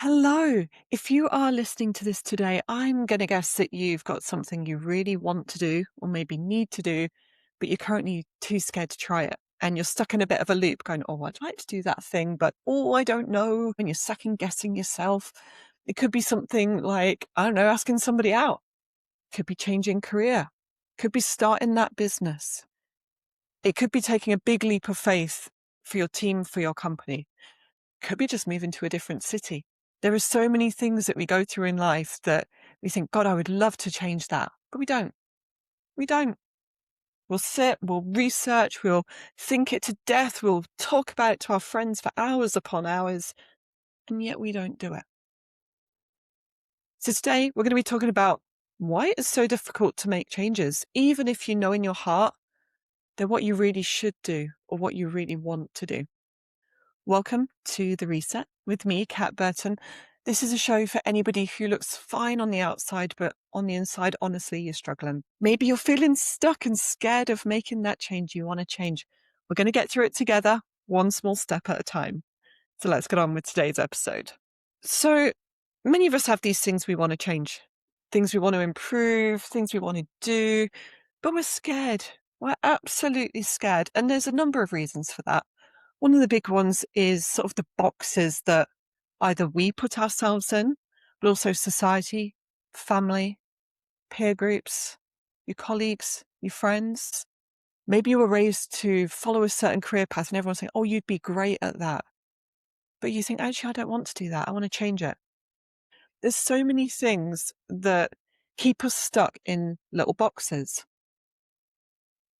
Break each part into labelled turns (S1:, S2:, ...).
S1: Hello. If you are listening to this today, I'm going to guess that you've got something you really want to do or maybe need to do, but you're currently too scared to try it. And you're stuck in a bit of a loop going, oh, I'd like to do that thing, but oh, I don't know. And you're second guessing yourself. It could be something like, I don't know, asking somebody out. Could be changing career. Could be starting that business. It could be taking a big leap of faith for your team, for your company. Could be just moving to a different city. There are so many things that we go through in life that we think, God, I would love to change that. But we don't. We don't. We'll sit, we'll research, we'll think it to death, we'll talk about it to our friends for hours upon hours, and yet we don't do it. So today we're going to be talking about why it's so difficult to make changes, even if you know in your heart they're what you really should do or what you really want to do. Welcome to The Reset with me, Cat Burton. This is a show for anybody who looks fine on the outside, but on the inside, honestly, you're struggling. Maybe you're feeling stuck and scared of making that change you want to change. We're going to get through it together, one small step at a time. So let's get on with today's episode. So many of us have these things we want to change, things we want to improve, things we want to do, but we're scared. We're absolutely scared. And there's a number of reasons for that. One of the big ones is sort of the boxes that either we put ourselves in, but also society, family, peer groups, your colleagues, your friends. Maybe you were raised to follow a certain career path and everyone's saying, oh, you'd be great at that. But you think, actually, I don't want to do that. I want to change it. There's so many things that keep us stuck in little boxes.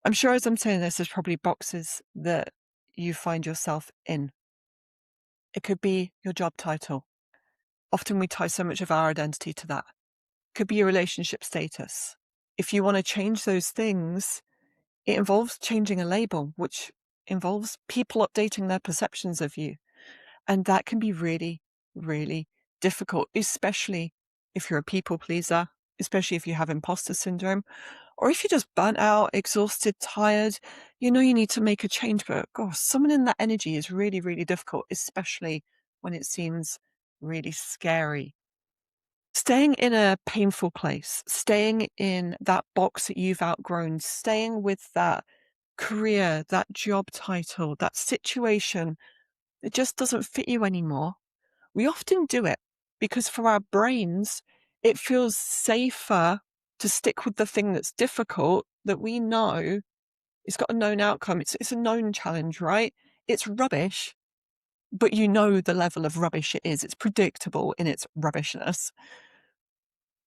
S1: I'm sure as I'm saying this, there's probably boxes that you find yourself in. It could be your job title. Often we tie so much of our identity to that. It could be your relationship status. If you want to change those things, it involves changing a label, which involves people updating their perceptions of you. And that can be really, really difficult, especially if you're a people pleaser, especially if you have imposter syndrome, or if you're just burnt out, exhausted, tired, you know you need to make a change, but gosh, someone in that energy is really, really difficult, especially when it seems really scary. Staying in a painful place, staying in that box that you've outgrown, staying with that career, that job title, that situation that just doesn't fit you anymore. We often do it because for our brains, it feels safer to stick with the thing that's difficult that we know it's got a known outcome. It's a known challenge, right? It's rubbish, but you know the level of rubbish it is. It's predictable in its rubbishness.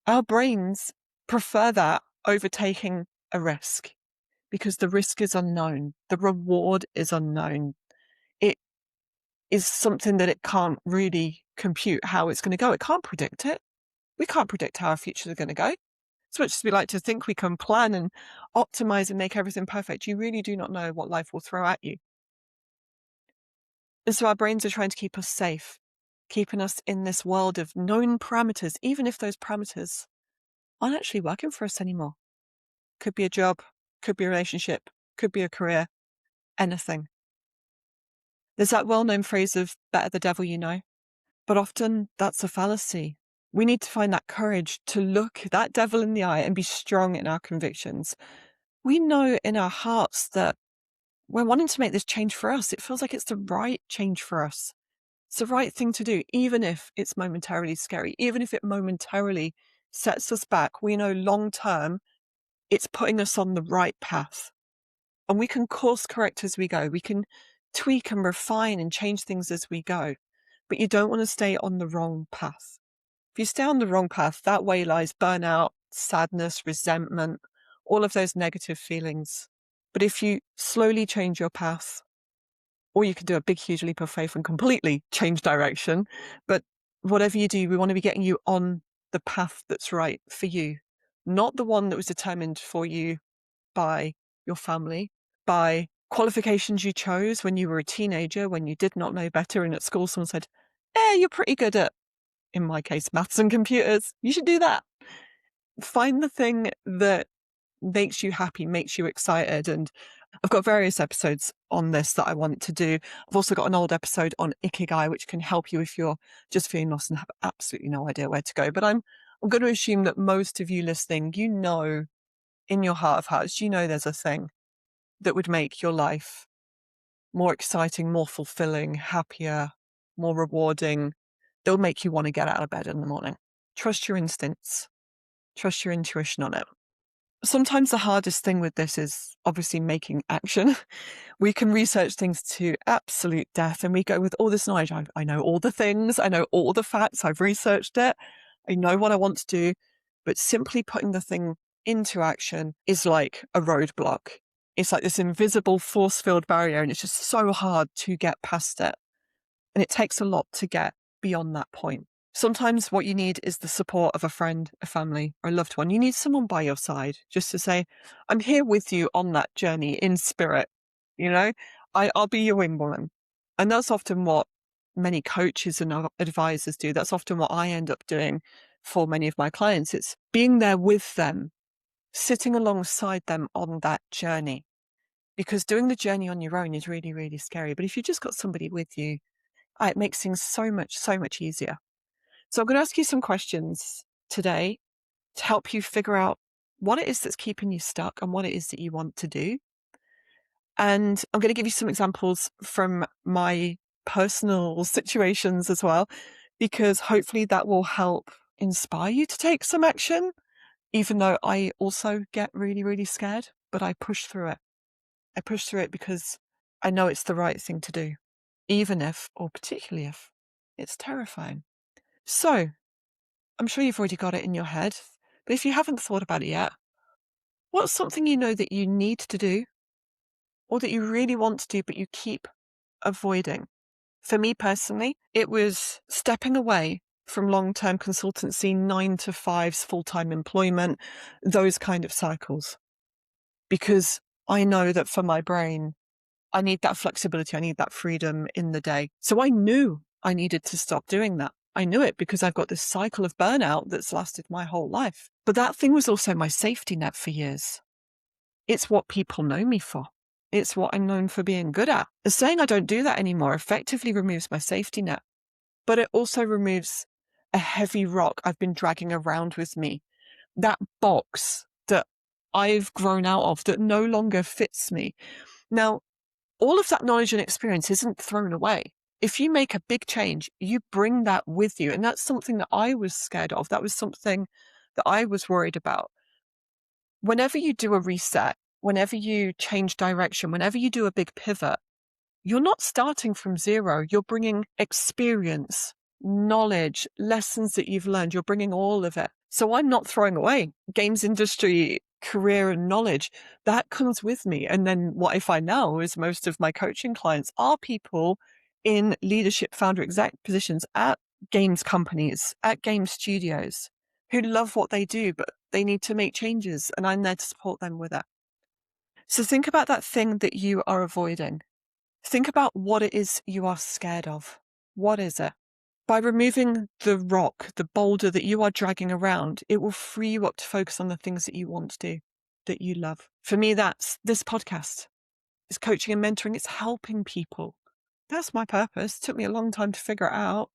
S1: Our brains prefer that over taking a risk because the risk is unknown. The reward is unknown. It is something that it can't really compute how it's going to go. It can't predict it. We can't predict how our futures are going to go. As much as we like to think we can plan and optimize and make everything perfect, you really do not know what life will throw at you. And so our brains are trying to keep us safe, keeping us in this world of known parameters, even if those parameters aren't actually working for us anymore. Could be a job, could be a relationship, could be a career, anything. There's that well-known phrase of better the devil you know, but often that's a fallacy. We need to find that courage to look that devil in the eye and be strong in our convictions. We know in our hearts that we're wanting to make this change for us. It feels like it's the right change for us. It's the right thing to do, even if it's momentarily scary, even if it momentarily sets us back. We know long term, it's putting us on the right path. And we can course correct as we go. We can tweak and refine and change things as we go. But you don't want to stay on the wrong path. If you stay on the wrong path, that way lies burnout, sadness, resentment, all of those negative feelings. But if you slowly change your path, or you can do a big, huge leap of faith and completely change direction. But whatever you do, we want to be getting you on the path that's right for you, not the one that was determined for you by your family, by qualifications you chose when you were a teenager, when you did not know better. And at school, someone said, you're pretty good at, in my case, maths and computers. You should do that. Find the thing that makes you happy, makes you excited. And I've got various episodes on this that I want to do. I've also got an old episode on Ikigai, which can help you if you're just feeling lost and have absolutely no idea where to go. But I'm going to assume that most of you listening, you know, in your heart of hearts, you know there's a thing that would make your life more exciting, more fulfilling, happier, more rewarding. They'll make you want to get out of bed in the morning. Trust your instincts. Trust your intuition on it. Sometimes the hardest thing with this is obviously making action. We can research things to absolute death and we go with all this knowledge. I know all the things. I know all the facts. I've researched it. I know what I want to do. But simply putting the thing into action is like a roadblock. It's like this invisible force-filled barrier and it's just so hard to get past it. And it takes a lot to get beyond that point. Sometimes what you need is the support of a friend, a family, or a loved one. You need someone by your side just to say, I'm here with you on that journey in spirit. You know, I'll be your wingwoman. And that's often what many coaches and advisors do. That's often what I end up doing for many of my clients. It's being there with them, sitting alongside them on that journey. Because doing the journey on your own is really, really scary. But if you've just got somebody with you, it makes things so much easier. So I'm going to ask you some questions today to help you figure out what it is that's keeping you stuck and what it is that you want to do. And I'm going to give you some examples from my personal situations as well, because hopefully that will help inspire you to take some action, even though I also get really, really scared, but I push through it. I push through it because I know it's the right thing to do, even if, or particularly if, it's terrifying. So I'm sure you've already got it in your head, but if you haven't thought about it yet, what's something you know that you need to do or that you really want to do, but you keep avoiding? For me personally, it was stepping away from long-term consultancy, 9 to 5s, full-time employment, those kind of cycles. Because I know that for my brain, I need that flexibility. I need that freedom in the day. So I knew I needed to stop doing that. I knew it because I've got this cycle of burnout that's lasted my whole life. But that thing was also my safety net for years. It's what people know me for. It's what I'm known for being good at. Saying I don't do that anymore effectively removes my safety net, but it also removes a heavy rock I've been dragging around with me. That box that I've grown out of that no longer fits me. Now, all of that knowledge and experience isn't thrown away. If you make a big change, you bring that with you. And that's something that I was scared of. That was something that I was worried about. Whenever you do a reset, whenever you change direction, whenever you do a big pivot, you're not starting from zero. You're bringing experience, knowledge, lessons that you've learned. You're bringing all of it. So I'm not throwing away games industry, career and knowledge. That comes with me. And then what I find now is most of my coaching clients are people in leadership, founder, exec positions at games companies, at game studios, who love what they do, but they need to make changes. And I'm there to support them with it. So think about that thing that you are avoiding. Think about what it is you are scared of. What is it? By removing the rock, the boulder that you are dragging around, it will free you up to focus on the things that you want to do, that you love. For me, that's this podcast. It's coaching and mentoring. It's helping people. That's my purpose. It took me a long time to figure it out.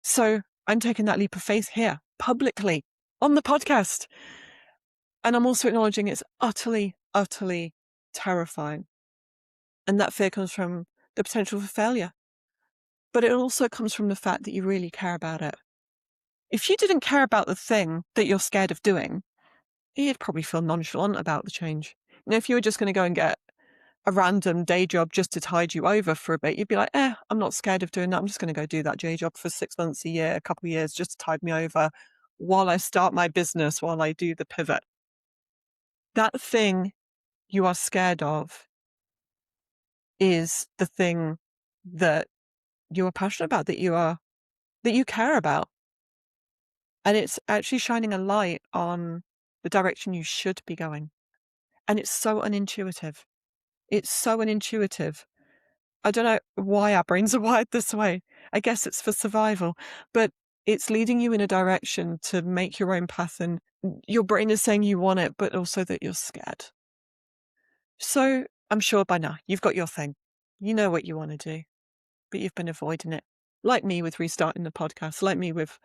S1: So I'm taking that leap of faith here, publicly, on the podcast. And I'm also acknowledging it's utterly, utterly terrifying. And that fear comes from the potential for failure. But it also comes from the fact that you really care about it. If you didn't care about the thing that you're scared of doing, you'd probably feel nonchalant about the change. If you were just going to go and get a random day job just to tide you over for a bit, you'd be like, I'm not scared of doing that. I'm just going to go do that day job for 6 months, a year, a couple of years, just to tide me over while I start my business, while I do the pivot. That thing you are scared of is the thing that you are passionate about, that you care about. And it's actually shining a light on the direction you should be going. And it's so unintuitive. It's so unintuitive. I don't know why our brains are wired this way. I guess it's for survival, but it's leading you in a direction to make your own path. And your brain is saying you want it, but also that you're scared. So I'm sure by now you've got your thing. You know what you want to do, but you've been avoiding it. Like me with restarting the podcast, like me with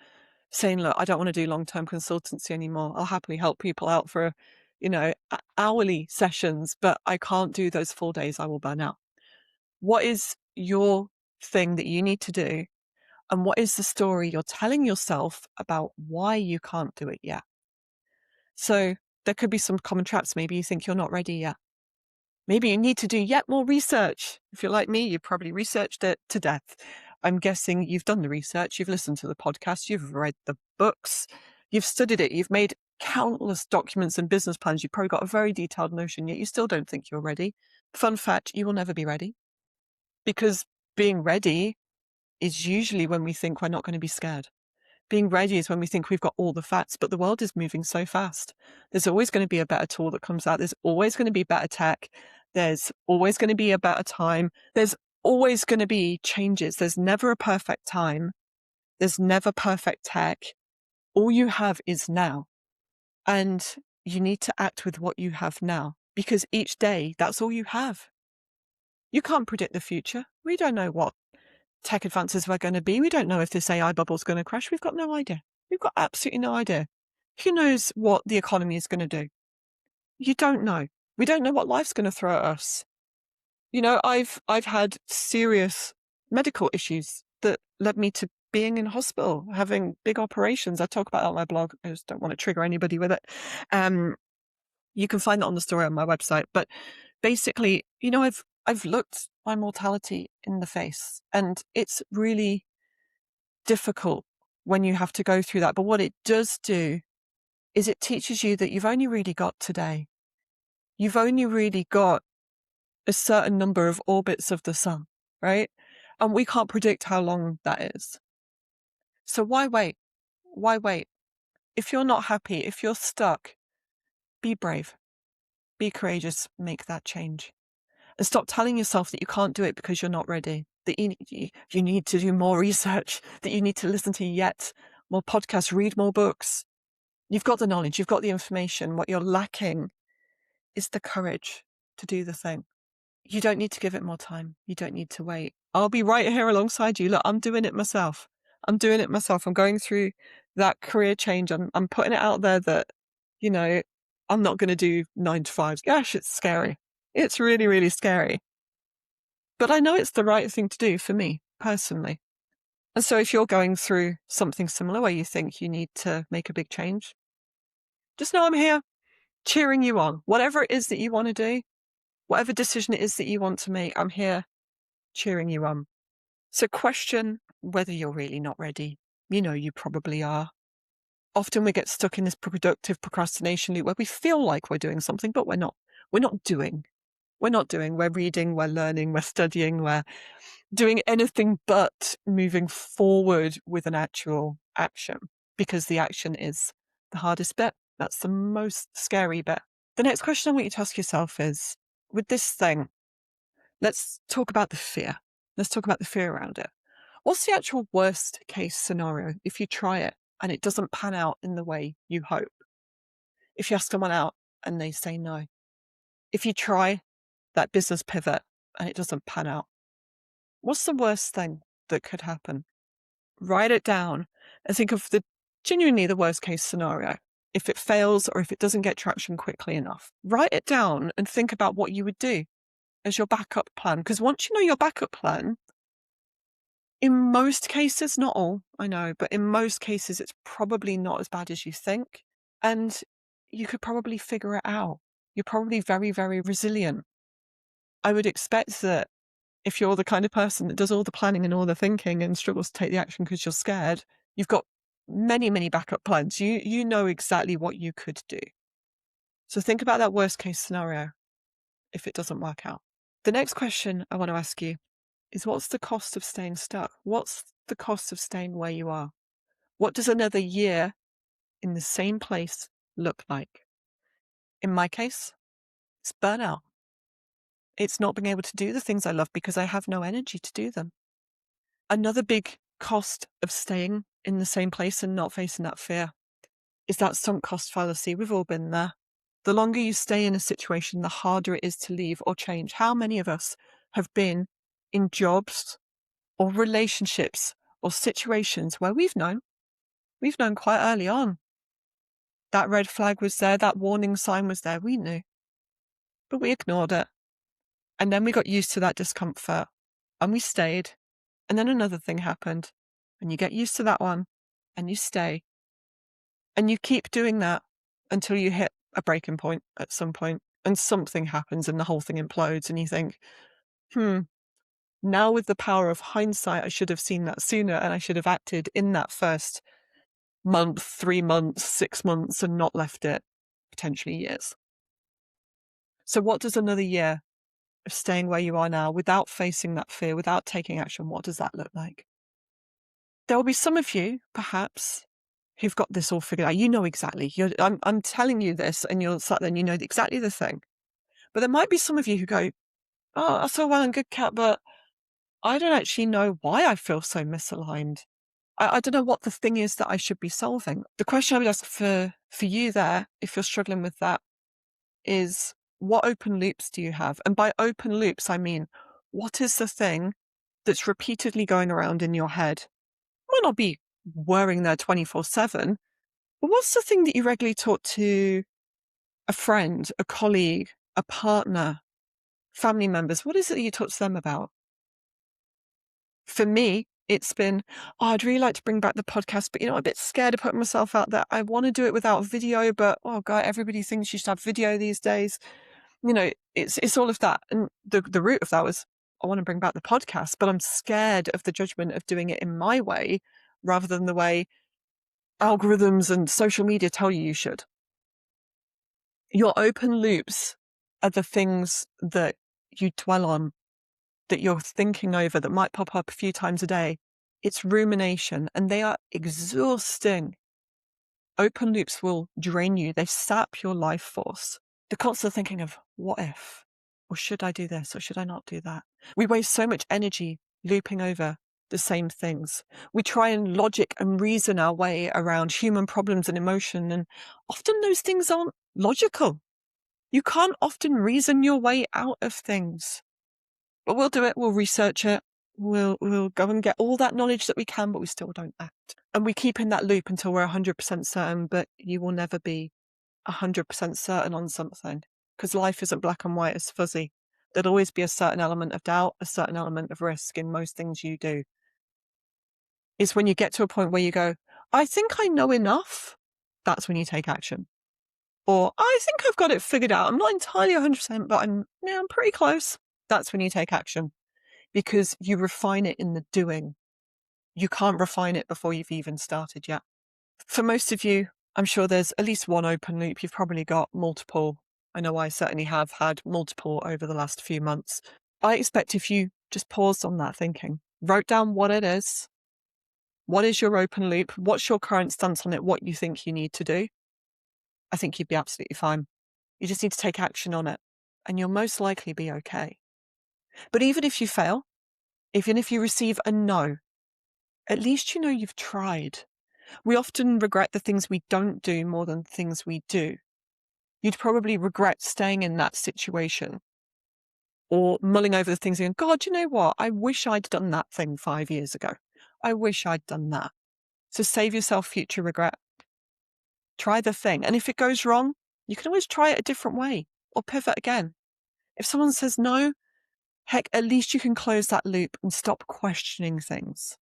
S1: saying, look, I don't want to do long-term consultancy anymore. I'll happily help people out for, hourly sessions, but I can't do those 4 days. I will burn out. What is your thing that you need to do? And what is the story you're telling yourself about why you can't do it yet? So there could be some common traps. Maybe you think you're not ready yet. Maybe you need to do yet more research. If you're like me, you've probably researched it to death. I'm guessing you've done the research, you've listened to the podcast, you've read the books, you've studied it, you've made countless documents and business plans. You've probably got a very detailed notion, yet you still don't think you're ready. Fun fact, you will never be ready, because being ready is usually when we think we're not going to be scared. Being ready is when we think we've got all the facts, but the world is moving so fast. There's always going to be a better tool that comes out. There's always going to be better tech. There's always going to be a better time. There's always going to be changes. There's never a perfect time. There's never perfect tech. All you have is now. And you need to act with what you have now, because each day, that's all you have. You can't predict the future. We don't know what tech advances we're going to be. We don't know if this AI bubble is going to crash. We've got no idea. We've got absolutely no idea. Who knows what the economy is going to do? You don't know. We don't know what life's going to throw at us. I've had serious medical issues that led me to being in hospital, having big operations. I talk about it on my blog. I just don't want to trigger anybody with it. You can find that on the story on my website. But basically, I've looked my mortality in the face, and it's really difficult when you have to go through that. But what it does do is it teaches you that you've only really got today. You've only really got a certain number of orbits of the sun, right? And we can't predict how long that is. So why wait? Why wait? If you're not happy, if you're stuck, be brave, be courageous, make that change. And stop telling yourself that you can't do it because you're not ready, that you need to do more research, that you need to listen to yet more podcasts, read more books. You've got the knowledge, you've got the information. What you're lacking is the courage to do the thing. You don't need to give it more time. You don't need to wait. I'll be right here alongside you. Look, I'm doing it myself. I'm going through that career change. I'm putting it out there that, I'm not going to do 9 to 5. Gosh, it's scary. It's really, really scary. But I know it's the right thing to do for me personally. And so if you're going through something similar where you think you need to make a big change, just know I'm here cheering you on. Whatever it is that you want to do, whatever decision it is that you want to make, I'm here cheering you on. So question whether you're really not ready. You probably are. Often we get stuck in this productive procrastination loop where we feel like we're doing something, but we're not. We're not doing. We're reading, we're learning, we're studying, we're doing anything but moving forward with an actual action, because the action is the hardest bit. That's the most scary bit. The next question I want you to ask yourself is, with this thing, let's talk about the fear. Let's talk about the fear around it. What's the actual worst case scenario if you try it and it doesn't pan out in the way you hope? If you ask someone out and they say no. If you try that business pivot and it doesn't pan out. What's the worst thing that could happen? Write it down and think of genuinely the worst case scenario. If it fails or if it doesn't get traction quickly enough, write it down and think about what you would do as your backup plan. Because once you know your backup plan, in most cases, not all, I know, but in most cases, it's probably not as bad as you think. And you could probably figure it out. You're probably very, very resilient. I would expect that if you're the kind of person that does all the planning and all the thinking and struggles to take the action because you're scared, you've got many, many backup plans. You know exactly what you could do. So think about that worst case scenario if it doesn't work out. The next question I want to ask you is, what's the cost of staying stuck? What's the cost of staying where you are? What does another year in the same place look like? In my case, it's burnout. It's not being able to do the things I love because I have no energy to do them. Another big cost of staying in the same place and not facing that fear is that sunk cost fallacy. We've all been there. The longer you stay in a situation, the harder it is to leave or change. How many of us have been in jobs or relationships or situations where we've known quite early on that red flag was there, that warning sign was there, we knew, but we ignored it. And then we got used to that discomfort and we stayed. And then another thing happened and you get used to that one and you stay. And you keep doing that until you hit a breaking point at some point and something happens and the whole thing implodes and you think, now with the power of hindsight, I should have seen that sooner and I should have acted in that first month, 3 months, 6 months and not left it potentially years. So what does another year of staying where you are now without facing that fear, without taking action, what does that look like? There will be some of you, perhaps, who've got this all figured out. You know exactly. I'm telling you this and you're sat there and you know exactly the thing. But there might be some of you who go, oh, that's all well and good, Cat, but I don't actually know why I feel so misaligned. I don't know what the thing is that I should be solving. The question I would ask for you there, if you're struggling with that, is what open loops do you have? And by open loops, I mean, what is the thing that's repeatedly going around in your head? It might not be whirring there 24/7, but what's the thing that you regularly talk to a friend, a colleague, a partner, family members? What is it that you talk to them about? For me, it's been, oh, I'd really like to bring back the podcast, but I'm a bit scared of putting myself out there. I want to do it without video, but oh God, everybody thinks you should have video these days. It's all of that. And the root of that was, I want to bring back the podcast, but I'm scared of the judgment of doing it in my way rather than the way algorithms and social media tell you should. Your open loops are the things that you dwell on, that you're thinking over, that might pop up a few times a day. It's rumination and they are exhausting. Open loops will drain you. They sap your life force. The constant thinking of what if, or should I do this, or should I not do that? We waste so much energy looping over the same things. We try and logic and reason our way around human problems and emotion, and often those things aren't logical. You can't often reason your way out of things. But we'll do it, we'll research it, we'll go and get all that knowledge that we can, but we still don't act. And we keep in that loop until we're 100% certain, but you will never be 100% certain on something, because life isn't black and white, it's fuzzy. There'll always be a certain element of doubt, a certain element of risk in most things you do. It's when you get to a point where you go, I think I know enough, that's when you take action. Or I think I've got it figured out. I'm not entirely 100%, but I'm pretty close. That's when you take action, because you refine it in the doing. You can't refine it before you've even started yet. For most of you, I'm sure there's at least one open loop. You've probably got multiple. I know I certainly have had multiple over the last few months. I expect if you just paused on that thinking, wrote down what it is, what is your open loop, what's your current stance on it, what you think you need to do, I think you'd be absolutely fine. You just need to take action on it and you'll most likely be okay. But even if you fail, even if you receive a no, at least you know you've tried. We often regret the things we don't do more than things we do. You'd probably regret staying in that situation or mulling over the things and going, God, you know what? I wish I'd done that thing 5 years ago. I wish I'd done that. So save yourself future regret. Try the thing. And if it goes wrong, you can always try it a different way or pivot again. If someone says no, heck, at least you can close that loop and stop questioning things.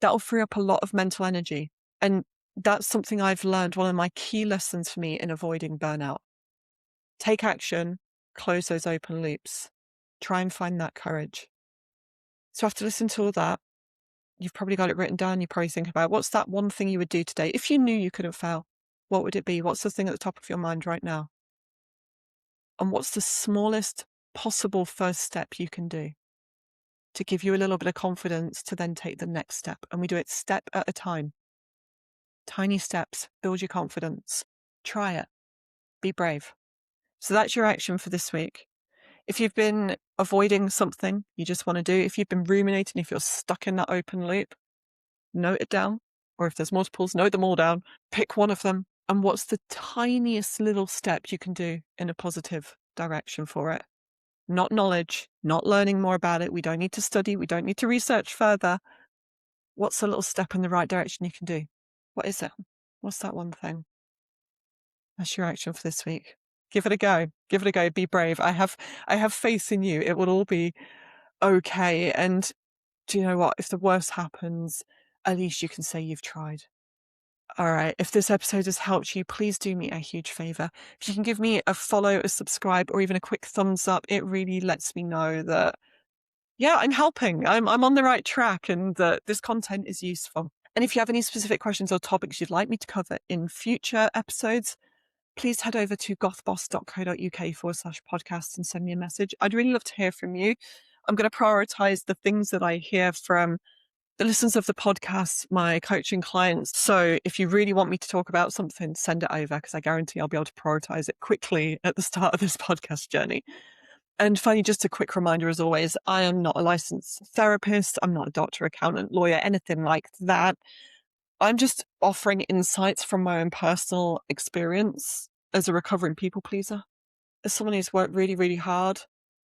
S1: That'll free up a lot of mental energy. And that's something I've learned, one of my key lessons for me in avoiding burnout. Take action, close those open loops. Try and find that courage. So after listening to all that, you've probably got it written down. You probably think about what's that one thing you would do today? If you knew you couldn't fail, what would it be? What's the thing at the top of your mind right now? And what's the smallest possible first step you can do to give you a little bit of confidence to then take the next step? And we do it step at a time. Tiny steps, build your confidence. Try it. Be brave. So that's your action for this week. If you've been avoiding something you just want to do, if you've been ruminating, if you're stuck in that open loop, note it down. Or if there's multiples, note them all down. Pick one of them And what's the tiniest little step you can do in a positive direction for it? Not knowledge, not learning more about it. We don't need to study. We don't need to research further. What's a little step in the right direction you can do? What is it? What's that one thing? That's your action for this week. Give it a go. Give it a go. Be brave. I have faith in you. It will all be okay. And do you know what? If the worst happens, at least you can say you've tried. All right. If this episode has helped you, please do me a huge favor. If you can give me a follow, a subscribe, or even a quick thumbs up, it really lets me know that, yeah, I'm helping. I'm on the right track and that this content is useful. And if you have any specific questions or topics you'd like me to cover in future episodes, please head over to gothboss.co.uk/podcast and send me a message. I'd really love to hear from you. I'm going to prioritize the things that I hear from the listeners of the podcast, my coaching clients. So if you really want me to talk about something, send it over because I guarantee I'll be able to prioritize it quickly at the start of this podcast journey. And finally, just a quick reminder, as always, I am not a licensed therapist. I'm not a doctor, accountant, lawyer, anything like that. I'm just offering insights from my own personal experience as a recovering people pleaser, as someone who's worked really, really hard,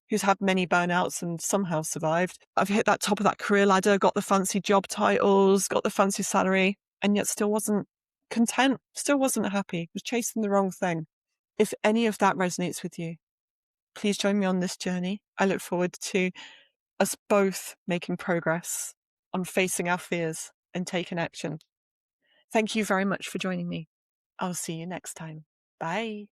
S1: who's had many burnouts and somehow survived. I've hit that top of that career ladder, got the fancy job titles, got the fancy salary, and yet still wasn't content, still wasn't happy, was chasing the wrong thing. If any of that resonates with you, please join me on this journey. I look forward to us both making progress on facing our fears and taking action. Thank you very much for joining me. I'll see you next time. Bye.